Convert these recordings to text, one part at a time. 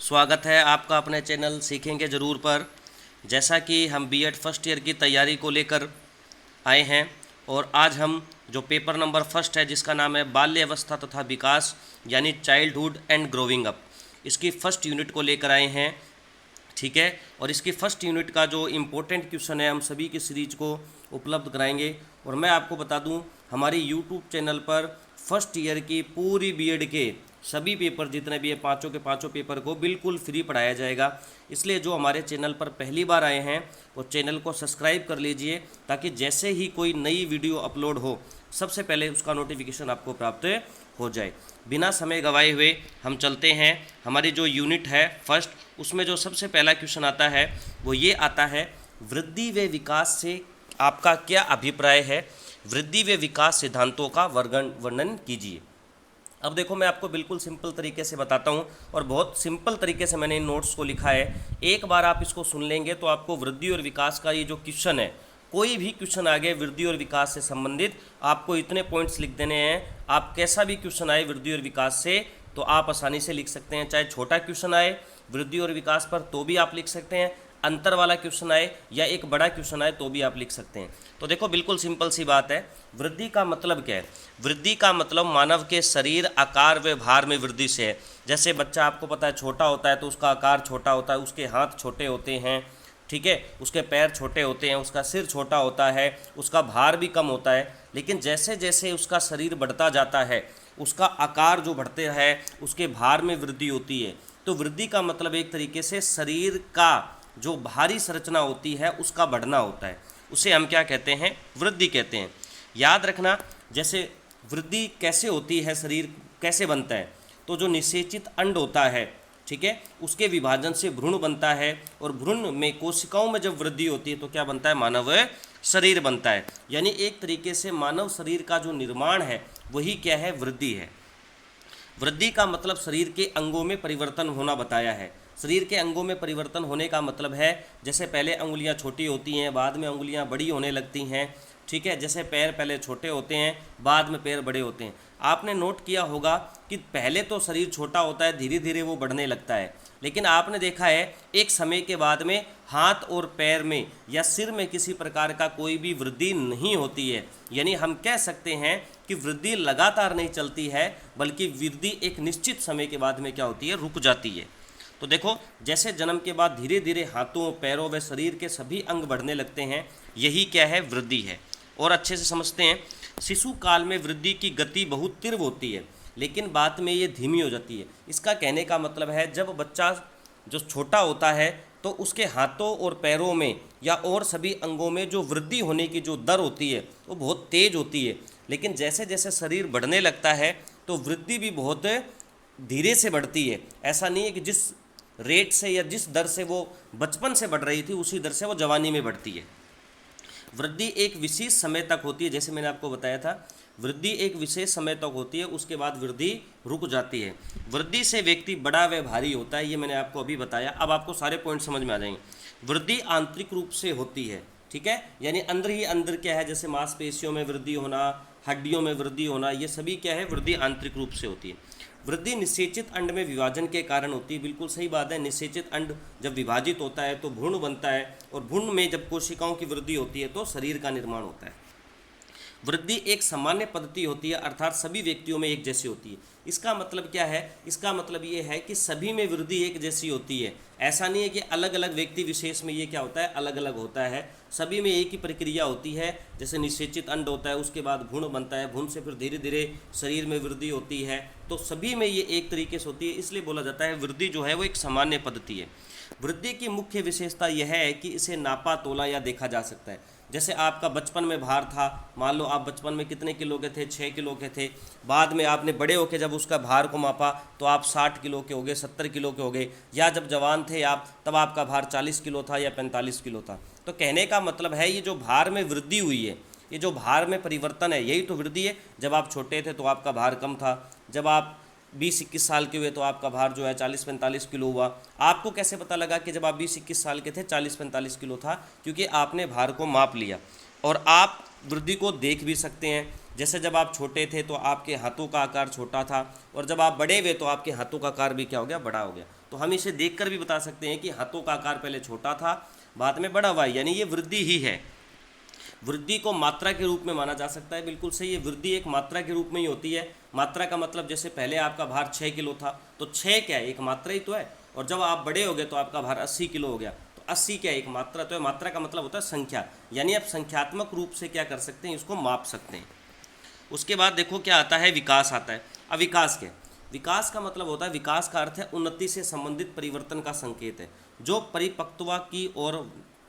स्वागत है आपका अपने चैनल सीखेंगे ज़रूर पर। जैसा कि हम बीएड फर्स्ट ईयर की तैयारी को लेकर आए हैं और आज हम जो पेपर नंबर फर्स्ट है जिसका नाम है बाल्य अवस्था तथा विकास यानी चाइल्डहुड एंड ग्रोविंग अप, इसकी फर्स्ट यूनिट को लेकर आए हैं। ठीक है, और इसकी फर्स्ट यूनिट का जो इम्पोर्टेंट क्वेश्चन है हम सभी की सीरीज को उपलब्ध कराएंगे। और मैं आपको बता दूं, हमारी यूट्यूब चैनल पर फर्स्ट ईयर की पूरी बीएड के सभी पेपर जितने भी है पाँचों के पाँचों पेपर को बिल्कुल फ्री पढ़ाया जाएगा। इसलिए जो हमारे चैनल पर पहली बार आए हैं वो चैनल को सब्सक्राइब कर लीजिए ताकि जैसे ही कोई नई वीडियो अपलोड हो सबसे पहले उसका नोटिफिकेशन आपको प्राप्त हो जाए। बिना समय गवाए हुए हम चलते हैं। हमारी जो यूनिट है फर्स्ट, उसमें जो सबसे पहला क्वेश्चन आता है वो ये आता है, वृद्धि व विकास से आपका क्या अभिप्राय है? वृद्धि व विकास सिद्धांतों का वर्णन कीजिए। अब देखो, मैं आपको बिल्कुल सिंपल तरीके से बताता हूँ और बहुत सिंपल तरीके से मैंने इन नोट्स को लिखा है। एक बार आप इसको सुन लेंगे तो आपको वृद्धि और विकास का ये जो क्वेश्चन है, कोई भी क्वेश्चन आ गए वृद्धि और विकास से संबंधित, आपको इतने पॉइंट्स लिख देने हैं। आप कैसा भी क्वेश्चन आए वृद्धि और विकास से तो आप आसानी से लिख सकते हैं। चाहे छोटा क्वेश्चन आए वृद्धि और विकास पर तो भी आप लिख सकते हैं, अंतर वाला क्वेश्चन आए या एक बड़ा क्वेश्चन आए तो भी आप लिख सकते हैं। तो देखो, बिल्कुल सिंपल सी बात है। वृद्धि का मतलब क्या है? वृद्धि का मतलब मानव के शरीर आकार व भार में वृद्धि से है। जैसे बच्चा, आपको पता है, छोटा होता है तो उसका आकार छोटा होता है, उसके हाथ छोटे होते हैं, ठीक है, उसके पैर छोटे होते हैं, उसका सिर छोटा होता है, उसका भार भी कम होता है। लेकिन जैसे जैसे उसका शरीर बढ़ता जाता है उसका आकार जो बढ़ते है, उसके भार में वृद्धि होती है। तो वृद्धि का मतलब एक तरीके से शरीर का जो भारी संरचना होती है उसका बढ़ना होता है, उसे हम क्या कहते हैं? वृद्धि कहते हैं। याद रखना, जैसे वृद्धि कैसे होती है, शरीर कैसे बनता है, तो जो निषेचित अंड होता है, ठीक है, उसके विभाजन से भ्रूण बनता है और भ्रूण में कोशिकाओं में जब वृद्धि होती है तो क्या बनता है? मानव शरीर बनता है। यानी एक तरीके से मानव शरीर का जो निर्माण है वही क्या है? वृद्धि है। वृद्धि का मतलब शरीर के अंगों में परिवर्तन होना बताया है। शरीर के अंगों में परिवर्तन होने का मतलब है, जैसे पहले अंगुलियां छोटी होती हैं, बाद में अंगुलियां बड़ी होने लगती हैं, ठीक है। जैसे पैर पहले छोटे होते हैं, बाद में पैर बड़े होते हैं। आपने नोट किया होगा कि पहले तो शरीर छोटा होता है, धीरे धीरे वो बढ़ने लगता है, लेकिन आपने देखा है एक समय के बाद में हाथ और पैर में या सिर में किसी प्रकार का कोई भी वृद्धि नहीं होती है। यानी हम कह सकते हैं कि वृद्धि लगातार नहीं चलती है, बल्कि वृद्धि एक निश्चित समय के बाद में क्या होती है? रुक जाती है। तो देखो, जैसे जन्म के बाद धीरे धीरे हाथों, पैरों व शरीर के सभी अंग बढ़ने लगते हैं, यही क्या है? वृद्धि है। और अच्छे से समझते हैं, शिशु काल में वृद्धि की गति बहुत तीव्र होती है, लेकिन बाद में ये धीमी हो जाती है। इसका कहने का मतलब है, जब बच्चा जो छोटा होता है तो उसके हाथों और पैरों में या और सभी अंगों में जो वृद्धि होने की जो दर होती है वो बहुत तेज होती है। लेकिन जैसे जैसे शरीर बढ़ने लगता है तो वृद्धि भी बहुत धीरे से बढ़ती है। ऐसा नहीं है कि जिस रेट से या जिस दर से वो बचपन से बढ़ रही थी उसी दर से वो जवानी में बढ़ती है। वृद्धि एक विशेष समय तक होती है, जैसे मैंने आपको बताया था, वृद्धि एक विशेष समय तक होती है, उसके बाद वृद्धि रुक जाती है। वृद्धि से व्यक्ति बड़ा व भारी होता है, ये मैंने आपको अभी बताया। अब आपको सारे पॉइंट समझ में आ जाएंगे। वृद्धि आंतरिक रूप से होती है, ठीक है, यानी अंदर ही अंदर क्या है, जैसे मांसपेशियों में वृद्धि होना, हड्डियों में वृद्धि होना, ये सभी क्या है? वृद्धि आंतरिक रूप से होती है। वृद्धि निषेचित अंड में विभाजन के कारण होती है। बिल्कुल सही बात है। निषेचित अंड जब विभाजित होता है तो भ्रूण बनता है, और भ्रूण में जब कोशिकाओं की वृद्धि होती है तो शरीर का निर्माण होता है। वृद्धि एक सामान्य पद्धति होती है, अर्थात सभी व्यक्तियों में एक जैसी होती है। इसका मतलब क्या है? इसका मतलब ये है कि सभी में वृद्धि एक जैसी होती है। ऐसा नहीं है कि अलग अलग व्यक्ति विशेष में ये क्या होता है? अलग अलग होता है। सभी में एक ही प्रक्रिया होती है। जैसे निषेचित अंड होता है, उसके बाद भ्रूण बनता है, भ्रूण से फिर धीरे धीरे शरीर में वृद्धि होती है, तो सभी में ये एक तरीके से होती है। इसलिए बोला जाता है वृद्धि जो है वो एक सामान्य पद्धति है। वृद्धि की मुख्य विशेषता यह है कि इसे नापा तोला या देखा जा सकता है। जैसे आपका बचपन में भार था, मान लो आप बचपन में कितने किलो के थे? 6 किलो के थे। बाद में आपने बड़े होकर जब उसका भार को मापा तो आप 60 किलो के हो गए, 70 किलो के हो गए, या जब जवान थे आप तब आपका भार 40 किलो था या 45 किलो था। तो कहने का मतलब है, ये जो भार में वृद्धि हुई है, ये जो भार में परिवर्तन है, यही तो वृद्धि है। जब आप छोटे थे तो आपका भार कम था, जब आप 20-21 साल के हुए तो आपका भार जो है 40-45 किलो हुआ। आपको कैसे पता लगा कि जब आप 20-21 साल के थे 40-45 किलो था? क्योंकि आपने भार को माप लिया। और आप वृद्धि को देख भी सकते हैं। जैसे जब आप छोटे थे तो आपके हाथों का आकार छोटा था, और जब आप बड़े हुए तो आपके हाथों का आकार भी क्या हो गया? बड़ा हो गया। तो हम इसे देखकर भी बता सकते हैं कि हाथों का आकार पहले छोटा था, बाद में बड़ा हुआ, यानी ये वृद्धि ही है। वृद्धि को मात्रा के रूप में माना जा सकता है, बिल्कुल सही है। वृद्धि एक मात्रा के रूप में ही होती है। मात्रा का मतलब जैसे पहले आपका भार 6 किलो था, तो 6 क्या है, एक मात्रा ही तो है। और जब आप बड़े हो गए तो आपका भार 80 किलो हो गया, तो 80 क्या है, एक मात्रा तो है। मात्रा का मतलब होता है संख्या, यानी आप संख्यात्मक रूप से क्या कर सकते हैं, इसको माप सकते हैं। उसके बाद देखो क्या आता है, विकास आता है। अब विकास क्या है? विकास का मतलब होता है, विकास का अर्थ है उन्नति से संबंधित परिवर्तन का संकेत है, जो परिपक्वता की ओर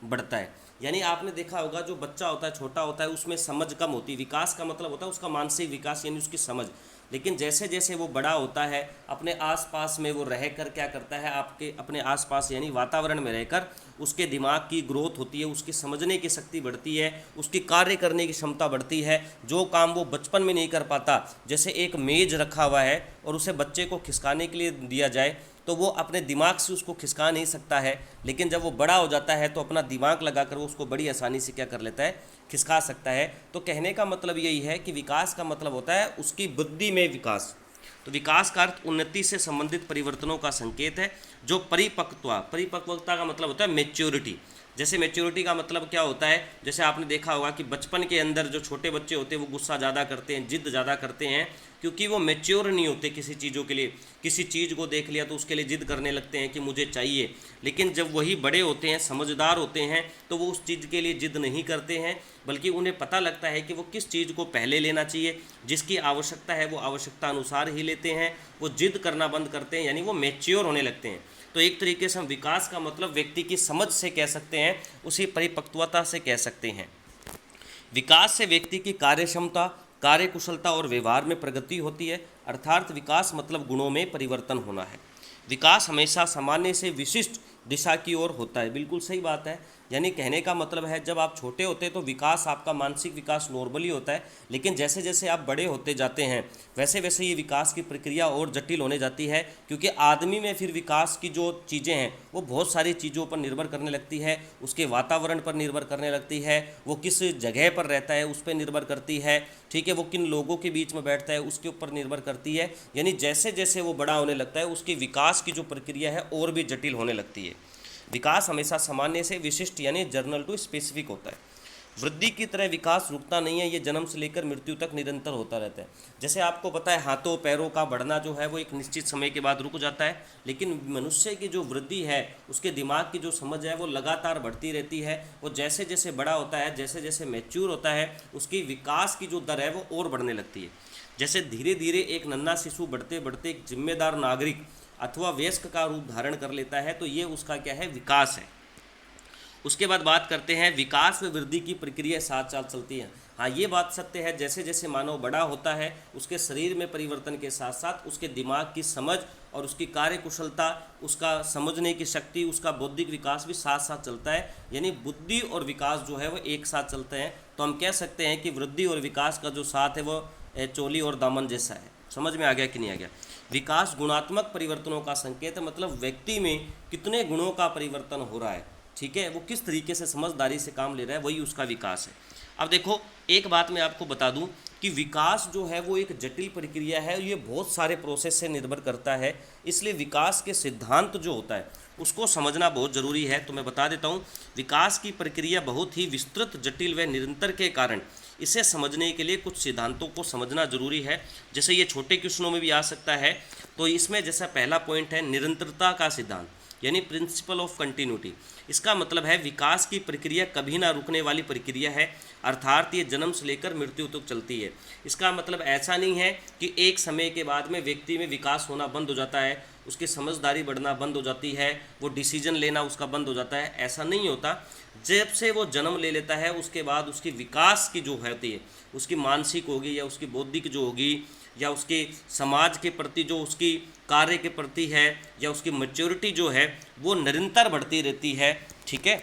बढ़ता है। यानी आपने देखा होगा जो बच्चा होता है, छोटा होता है, उसमें समझ कम होती है। विकास का मतलब होता है उसका मानसिक विकास, यानी उसकी समझ। लेकिन जैसे जैसे वो बड़ा होता है, अपने आसपास में वो रहकर क्या करता है, आपके अपने आसपास यानी वातावरण में रहकर उसके दिमाग की ग्रोथ होती है, उसकी समझने की शक्ति बढ़ती है, उसकी कार्य करने की क्षमता बढ़ती है। जो काम वो बचपन में नहीं कर पाता, जैसे एक मेज रखा हुआ है और उसे बच्चे को खिसकाने के लिए दिया जाए, तो वो अपने दिमाग से उसको खिसका नहीं सकता है। लेकिन जब वो बड़ा हो जाता है तो अपना दिमाग लगाकर वो उसको बड़ी आसानी से क्या कर लेता है, खिसका सकता है। तो कहने का मतलब यही है कि विकास का मतलब होता है उसकी बुद्धि में विकास। तो विकास का अर्थ उन्नति से संबंधित परिवर्तनों का संकेत है, जो परिपक्वता का मतलब होता है मेच्योरिटी। जैसे मेच्योरिटी का मतलब क्या होता है, जैसे आपने देखा होगा कि बचपन के अंदर जो छोटे बच्चे होते हैं वो गुस्सा ज़्यादा करते हैं, जिद ज़्यादा करते हैं, क्योंकि वो मेच्योर नहीं होते किसी चीज़ों के लिए। किसी चीज़ को देख लिया तो उसके लिए जिद करने लगते हैं कि मुझे चाहिए। लेकिन जब वही बड़े होते हैं, समझदार होते हैं, तो वो उस चीज़ के लिए जिद नहीं करते हैं, बल्कि उन्हें पता लगता है कि वो किस चीज़ को पहले लेना चाहिए। जिसकी आवश्यकता है वो आवश्यकता अनुसार ही लेते हैं, वो जिद करना बंद करते हैं, यानी वो मेच्योर होने लगते हैं। तो एक तरीके से हम विकास का मतलब व्यक्ति की समझ से कह सकते हैं, उसी परिपक्वता से कह सकते हैं। विकास से व्यक्ति की कार्यक्षमता, कार्यकुशलता और व्यवहार में प्रगति होती है। अर्थात विकास मतलब गुणों में परिवर्तन होना है। विकास हमेशा सामान्य से विशिष्ट दिशा की ओर होता है, बिल्कुल सही बात है। यानी कहने का मतलब है जब आप छोटे होते हैं तो विकास, आपका मानसिक विकास नॉर्मली होता है, लेकिन जैसे जैसे आप बड़े होते जाते हैं वैसे वैसे ये विकास की प्रक्रिया और जटिल होने जाती है, क्योंकि आदमी में फिर विकास की जो चीज़ें हैं वो बहुत सारी चीज़ों पर निर्भर करने लगती है। उसके वातावरण पर निर्भर करने लगती है, वो किस जगह पर रहता है उस पर निर्भर करती है, ठीक है, वो किन लोगों के बीच में बैठता है उसके ऊपर निर्भर करती है। यानी जैसे जैसे वो बड़ा होने लगता है उसके विकास की जो प्रक्रिया है और भी जटिल होने लगती है। विकास हमेशा सामान्य से विशिष्ट यानी जर्नल टू स्पेसिफिक होता है। वृद्धि की तरह विकास रुकता नहीं है, ये जन्म से लेकर मृत्यु तक निरंतर होता रहता है। जैसे आपको पता है हाथों पैरों का बढ़ना जो है वो एक निश्चित समय के बाद रुक जाता है, लेकिन मनुष्य की जो वृद्धि है, उसके दिमाग की जो समझ है वो लगातार बढ़ती रहती है। वो जैसे जैसे बड़ा होता है, जैसे जैसे मैच्योर होता है, उसकी विकास की जो दर है वो और बढ़ने लगती है। जैसे धीरे धीरे एक नन्हा शिशु बढ़ते बढ़ते एक जिम्मेदार नागरिक अथवा वयस्क का रूप धारण कर लेता है, तो ये उसका क्या है, विकास है। उसके बाद बात करते हैं विकास व वृद्धि की प्रक्रिया साथ साथ चलती है। हाँ, ये बात सत्य है, जैसे जैसे मानव बड़ा होता है उसके शरीर में परिवर्तन के साथ साथ उसके दिमाग की समझ और उसकी कार्यकुशलता, उसका समझने की शक्ति, उसका बौद्धिक विकास भी साथ साथ चलता है। यानी बुद्धि और विकास जो है वो एक साथ चलते हैं। तो हम कह सकते हैं कि वृद्धि और विकास का जो साथ है वो चोली और दामन जैसा है। समझ में आ गया कि नहीं आ गया? विकास गुणात्मक परिवर्तनों का संकेत है, मतलब व्यक्ति में कितने गुणों का परिवर्तन हो रहा है, ठीक है, वो किस तरीके से समझदारी से काम ले रहा है, वही उसका विकास है। अब देखो एक बात मैं आपको बता दूं कि विकास जो है वो एक जटिल प्रक्रिया है, ये बहुत सारे प्रोसेस से निर्भर करता है। इसलिए विकास के सिद्धांत जो होता है उसको समझना बहुत ज़रूरी है। तो मैं बता देता हूँ, विकास की प्रक्रिया बहुत ही विस्तृत, जटिल व निरंतर के कारण इसे समझने के लिए कुछ सिद्धांतों को समझना जरूरी है। जैसे ये छोटे क्वेश्चनों में भी आ सकता है। तो इसमें जैसा पहला पॉइंट है निरंतरता का सिद्धांत, यानी प्रिंसिपल ऑफ कंटिन्यूटी। इसका मतलब है विकास की प्रक्रिया कभी ना रुकने वाली प्रक्रिया है, अर्थात ये जन्म से लेकर मृत्यु तक चलती है। इसका मतलब ऐसा नहीं है कि एक समय के बाद में व्यक्ति में विकास होना बंद हो जाता है, उसकी समझदारी बढ़ना बंद हो जाती है, वो डिसीजन लेना उसका बंद हो जाता है, ऐसा नहीं होता। जब से वो जन्म ले लेता है उसके बाद उसकी विकास की जो होती है, उसकी मानसिक होगी या उसकी बौद्धिक जो होगी या उसके समाज के प्रति जो उसकी कार्य के प्रति है या उसकी मैच्योरिटी जो है वो निरंतर बढ़ती रहती है, ठीक है।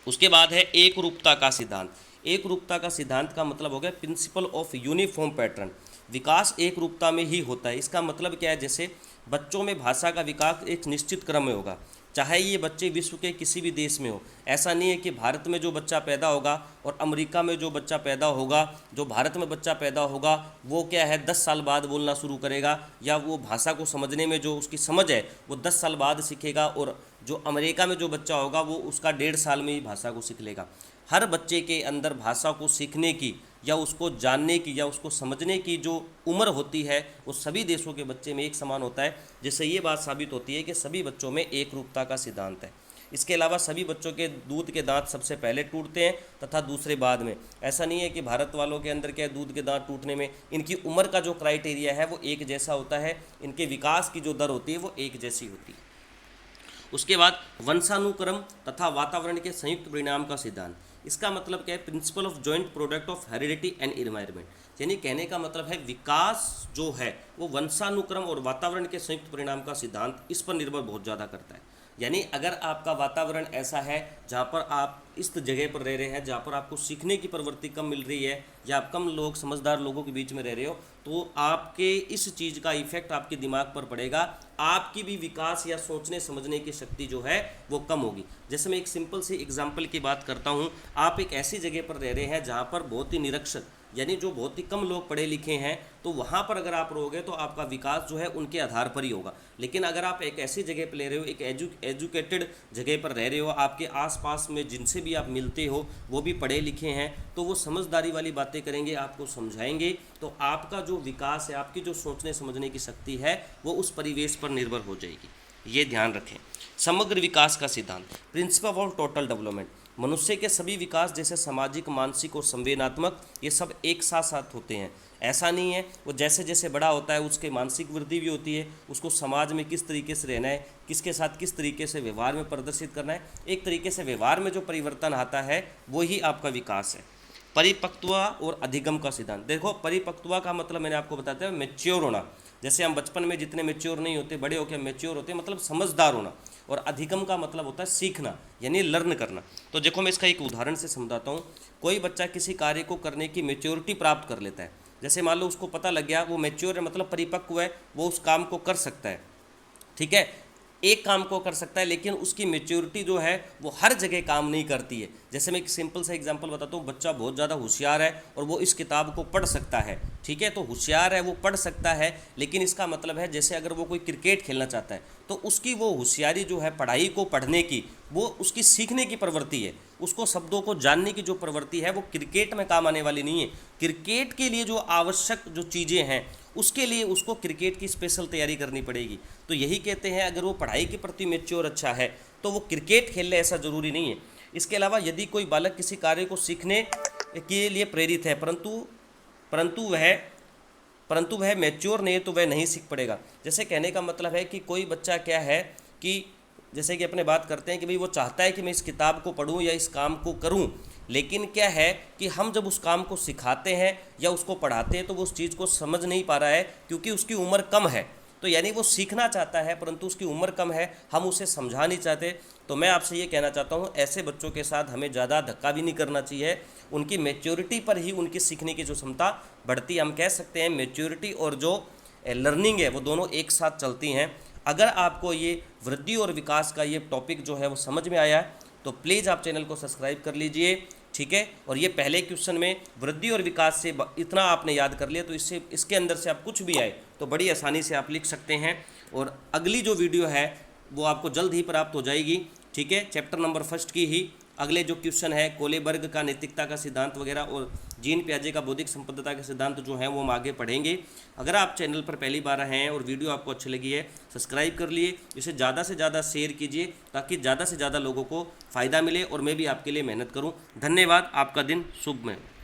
उसके बाद है एक रूपता का सिद्धांत। एक रूपता का सिद्धांत का मतलब हो गया प्रिंसिपल ऑफ यूनिफॉर्म पैटर्न। विकास एक रूपता में ही होता है। इसका मतलब क्या है, जैसे बच्चों में भाषा का विकास एक निश्चित क्रम में होगा, चाहे ये बच्चे विश्व के किसी भी देश में हो। ऐसा नहीं है कि भारत में जो बच्चा पैदा होगा और अमेरिका में जो बच्चा पैदा होगा, जो भारत में बच्चा पैदा होगा वो क्या है 10 साल बाद बोलना शुरू करेगा, या वो भाषा को समझने में जो उसकी समझ है वो 10 साल बाद सीखेगा, और जो अमेरिका में जो बच्चा होगा वो उसका 1.5 साल में ही भाषा को सीख लेगा। हर बच्चे के अंदर भाषा को सीखने की या उसको जानने की या उसको समझने की जो उम्र होती है वो सभी देशों के बच्चे में एक समान होता है, जिससे ये बात साबित होती है कि सभी बच्चों में एक रूपता का सिद्धांत है। इसके अलावा सभी बच्चों के दूध के दांत सबसे पहले टूटते हैं तथा दूसरे बाद में। ऐसा नहीं है कि भारत वालों के अंदर क्या दूध के दांत टूटने में इनकी उम्र का जो क्राइटेरिया है वो एक जैसा होता है, इनके विकास की जो दर होती है वो एक जैसी होती है। उसके बाद वंशानुक्रम तथा वातावरण के संयुक्त परिणाम का सिद्धांत। इसका मतलब क्या है? Principle of joint product of heredity and environment. यानी कहने का मतलब है विकास जो है वो वंशानुक्रम और वातावरण के संयुक्त परिणाम का सिद्धांत इस पर निर्भर बहुत ज़्यादा करता है। यानी अगर आपका वातावरण ऐसा है जहाँ पर आप इस जगह पर रह रहे हैं जहाँ पर आपको सीखने की प्रवृत्ति कम मिल रही है या आप कम लोग समझदार लोगों के बीच में रह रहे हो, तो आपके इस चीज़ का इफेक्ट आपके दिमाग पर पड़ेगा, आपकी भी विकास या सोचने समझने की शक्ति जो है वो कम होगी। जैसे मैं एक सिंपल सी एग्जांपल की बात करता हूँ, आप एक ऐसी जगह पर रह रहे हैं जहाँ पर बहुत ही निरक्षर यानी जो बहुत ही कम लोग पढ़े लिखे हैं, तो वहाँ पर अगर आप रहोगे तो आपका विकास जो है उनके आधार पर ही होगा। लेकिन अगर आप एक ऐसी जगह पर ले रहे हो, एक एजुकेटेड जगह पर रह रहे हो, आपके आसपास में जिनसे भी आप मिलते हो वो भी पढ़े लिखे हैं, तो वो समझदारी वाली बातें करेंगे, आपको समझाएंगे, तो आपका जो विकास है, आपकी जो सोचने समझने की शक्ति है वो उस परिवेश पर निर्भर हो जाएगी। ये ध्यान रखें। समग्र विकास का सिद्धांत, प्रिंसिपल ऑफ टोटल डेवलपमेंट। मनुष्य के सभी विकास जैसे सामाजिक, मानसिक और संवेदनात्मक ये सब एक साथ साथ होते हैं। ऐसा नहीं है वो जैसे जैसे बड़ा होता है उसके मानसिक वृद्धि भी होती है, उसको समाज में किस तरीके से रहना है, किसके साथ किस तरीके से व्यवहार में प्रदर्शित करना है, एक तरीके से व्यवहार में जो परिवर्तन आता है वो ही आपका विकास है। परिपक्वता और अधिगम का सिद्धांत। देखो परिपक्वता का मतलब मैंने आपको बताया था मैच्योर होना। जैसे हम बचपन में जितने मैच्योर नहीं होते, बड़े होकर मैच्योर होते हैं, मतलब समझदार होना। और अधिगम का मतलब होता है सीखना, यानी लर्न करना। तो देखो मैं इसका एक उदाहरण से समझाता हूँ। कोई बच्चा किसी कार्य को करने की मैच्योरिटी प्राप्त कर लेता है, जैसे मान लो उसको पता लग गया वो मैच्योर है, मतलब परिपक्व है, वो उस काम को कर सकता है, ठीक है, एक काम को कर सकता है, लेकिन उसकी मैच्योरिटी जो है वो हर जगह काम नहीं करती है। जैसे मैं एक सिंपल सा एग्जांपल बताता हूँ, बच्चा बहुत ज़्यादा होशियार है और वो इस किताब को पढ़ सकता है, ठीक है, तो होशियार है, वो पढ़ सकता है, लेकिन इसका मतलब है जैसे अगर वो कोई क्रिकेट खेलना चाहता है तो उसकी वो होशियारी जो है पढ़ाई को पढ़ने की, वो उसकी सीखने की प्रवृत्ति है, उसको शब्दों को जानने की जो प्रवृत्ति है वो क्रिकेट में काम आने वाली नहीं है। क्रिकेट के लिए जो आवश्यक जो चीज़ें हैं उसके लिए उसको क्रिकेट की स्पेशल तैयारी करनी पड़ेगी। तो यही कहते हैं अगर वो पढ़ाई के प्रति मैच्योर अच्छा है तो वो क्रिकेट खेल ले, ऐसा ज़रूरी नहीं है। इसके अलावा यदि कोई बालक किसी कार्य को सीखने के लिए प्रेरित है परंतु वह मैच्योर नहीं है तो वह नहीं सीख पड़ेगा। जैसे कहने का मतलब है कि कोई बच्चा क्या है कि जैसे कि अपने बात करते हैं कि भाई वो चाहता है कि मैं इस किताब को पढूं या इस काम को करूं, लेकिन क्या है कि हम जब उस काम को सिखाते हैं या उसको पढ़ाते हैं तो वो उस चीज़ को समझ नहीं पा रहा है क्योंकि उसकी उम्र कम है। तो यानी वो सीखना चाहता है परंतु उसकी उम्र कम है, हम उसे समझा नहीं चाहते। तो मैं आपसे ये कहना चाहता हूँ ऐसे बच्चों के साथ हमें ज़्यादा धक्का भी नहीं करना चाहिए, उनकी मैच्योरिटी पर ही उनकी सीखने की जो क्षमता बढ़ती है। हम कह सकते हैं मैच्योरिटी और जो लर्निंग है वो दोनों एक साथ चलती हैं। अगर आपको ये वृद्धि और विकास का ये टॉपिक जो है वो समझ में आया है तो प्लीज़ आप चैनल को सब्सक्राइब कर लीजिए, ठीक है। और ये पहले क्वेश्चन में वृद्धि और विकास से इतना आपने याद कर लिया तो इससे इसके अंदर से आप कुछ भी आए तो बड़ी आसानी से आप लिख सकते हैं। और अगली जो वीडियो है वो आपको जल्द ही प्राप्त हो जाएगी, ठीक है। चैप्टर नंबर 1 की ही अगले जो क्वेश्चन है कोलेबर्ग का नैतिकता का सिद्धांत वगैरह और जीन पियाजे का बौद्धिक संपन्नता के सिद्धांत जो है वो हम आगे पढ़ेंगे। अगर आप चैनल पर पहली बार आए हैं और वीडियो आपको अच्छी लगी है सब्सक्राइब कर लिए, इसे ज़्यादा से ज़्यादा शेयर कीजिए ताकि ज़्यादा से ज़्यादा लोगों को फ़ायदा मिले और मैं भी आपके लिए मेहनत करूँ। धन्यवाद, आपका दिन शुभ में हो।